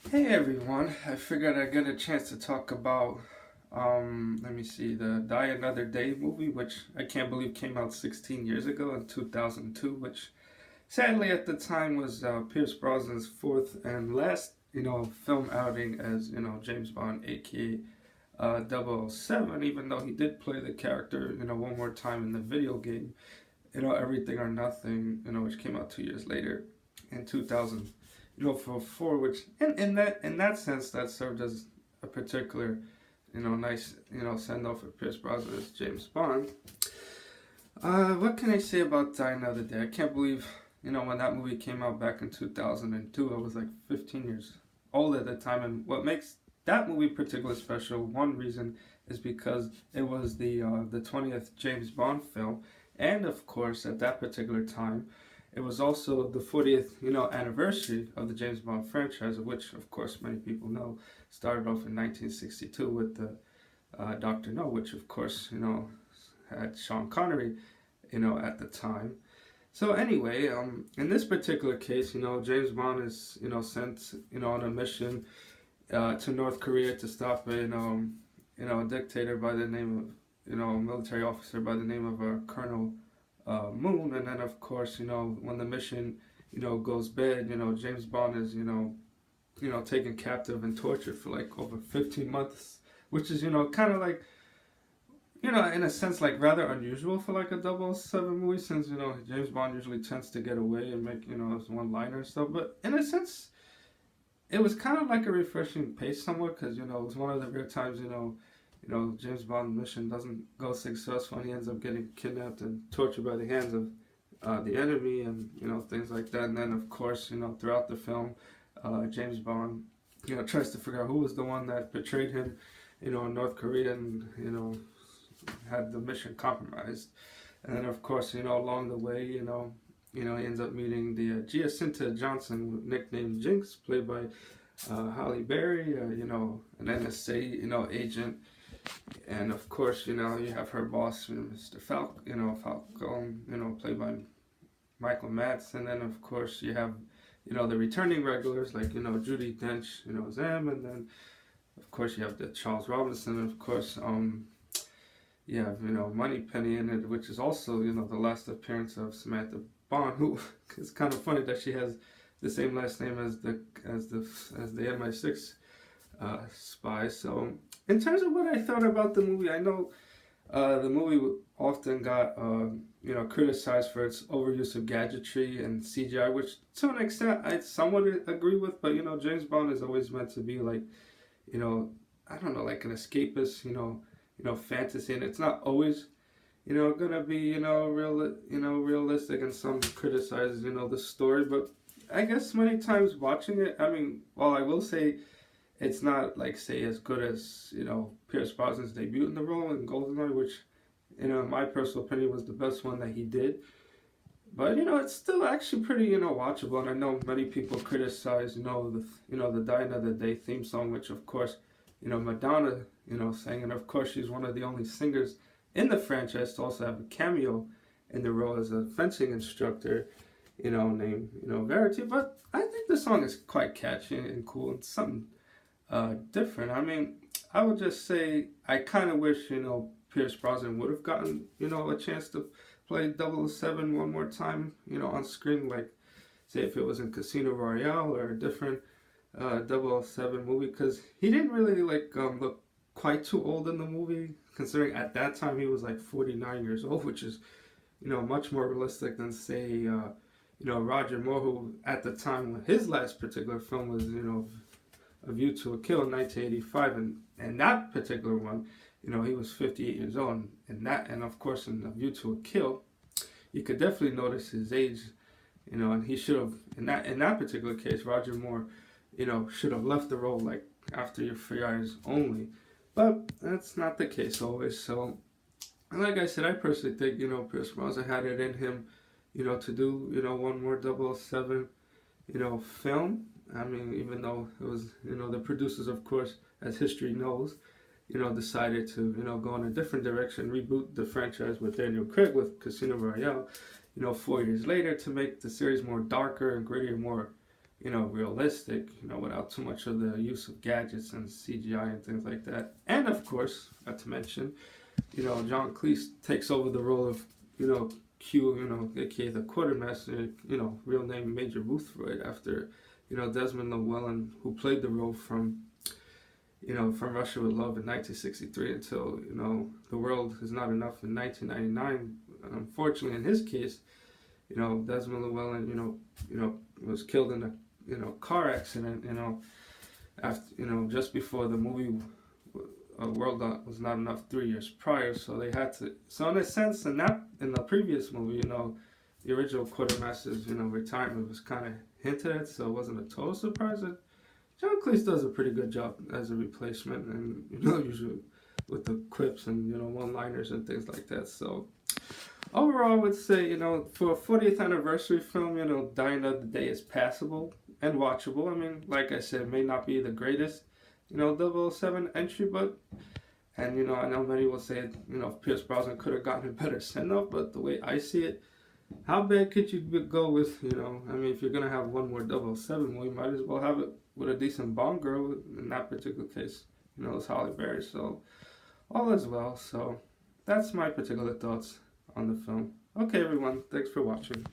Hey everyone, I figured I'd get a chance to talk about, let me see, the Die Another Day movie, which I can't believe came out 16 years ago in 2002, which sadly at the time was Pierce Brosnan's fourth and last, film outing as, James Bond, aka Double O Seven. Even though he did play the character, one more time in the video game, Everything or Nothing, which came out 2 years later in 2000, for four, which in that sense that served as a particular, nice, send off for Pierce Brosnan as James Bond. What can I say about Die Another Day? I can't believe, when that movie came out back in 2002, I was like 15 years old at the time, and what makes that movie particularly special, one reason is because it was the 20th James Bond film, and of course at that particular time it was also the 40th, anniversary of the James Bond franchise, which, of course, many people know started off in 1962 with the Doctor No, which, of course, had Sean Connery, at the time. So anyway, in this particular case, James Bond is, sent, on a mission to North Korea to stop a dictator by the name of, a military officer by the name of Colonel Moon, and then of course, when the mission, goes bad, James Bond is, taken captive and tortured for like over 15 months, which is, kind of like, in a sense, like rather unusual for like a 007 movie, since James Bond usually tends to get away and make his one liner and stuff. But in a sense, it was kind of like a refreshing pace somewhat, because it was one of the rare times James Bond mission doesn't go successful, and he ends up getting kidnapped and tortured by the hands of the enemy, and things like that. And then of course throughout the film, James Bond tries to figure out who was the one that betrayed him, in North Korea, and had the mission compromised. And then of course along the way he ends up meeting the Giacinta Johnson, nicknamed Jinx, played by Halle Berry, an NSA agent. And of course, you have her boss, Mr. Falcone, played by Michael Matz. And then of course you have, the returning regulars like, Judy Dench, Zam. And then of course you have the Charles Robinson. And of course, you have, Moneypenny in it, which is also, the last appearance of Samantha Bond, who it's kind of funny that she has the same last name as the MI6 spy. So, in terms of what I thought about the movie, I know the movie often got criticized for its overuse of gadgetry and CGI, which to an extent I somewhat agree with. But James Bond is always meant to be like, you know, I don't know, like an escapist, fantasy, and it's not always gonna be realistic, and some criticize the story. But I guess many times watching it, I mean, while I will say it's not like say as good as Pierce Brosnan's debut in the role in GoldenEye, which in my personal opinion was the best one that he did. But it's still actually pretty watchable, and I know many people criticize the Die Another Day theme song, which of course Madonna sang, and of course she's one of the only singers in the franchise to also have a cameo in the role as a fencing instructor, named Verity. But I think the song is quite catchy and cool. It's something different. I mean, I would just say I kind of wish Pierce Brosnan would have gotten a chance to play 007 one more time on screen, like say if it was in Casino Royale or a different 007 movie, because he didn't really look quite too old in the movie, considering at that time he was like 49 years old, which is much more realistic than say Roger Moore, who at the time his last particular film was A View to a Kill in 1985, and that particular one, he was 58 years old, and of course in A View to a Kill, you could definitely notice his age, and he should have in that particular case, Roger Moore, should have left the role like after Your Free Eyes Only, but that's not the case always. So, and like I said, I personally think Pierce Brosnan had it in him, to do one more 007 film. I mean, even though it was, the producers, of course, as history knows, decided to, go in a different direction, reboot the franchise with Daniel Craig with Casino Royale, 4 years later, to make the series more darker and grittier, more, realistic, without too much of the use of gadgets and CGI and things like that. And of course, not to mention, John Cleese takes over the role of, Q, aka the quartermaster, real name Major Boothroyd, after, Desmond Llewellyn, who played the role from Russia with Love in 1963 until, The World Is Not Enough in 1999. Unfortunately, in his case, Desmond Llewellyn, was killed in a, car accident, after, just before the movie World Was Not Enough 3 years prior. So they had to, so in a sense, in the previous movie, the original quartermaster's, retirement was kind of hinted at, so it wasn't a total surprise. John Cleese does a pretty good job as a replacement, and usually with the quips and one-liners and things like that. So overall, I would say for a 40th anniversary film, Die Another Day is passable and watchable. I mean, like I said, it may not be the greatest, 007 entry, but I know many will say Pierce Brosnan could have gotten a better send-off, but the way I see it, how bad could you go with, I mean, if you're going to have one more 007, well, you might as well have it with a decent Bond girl. In that particular case, it's Halle Berry. So, all is well. So, that's my particular thoughts on the film. Okay, everyone, thanks for watching.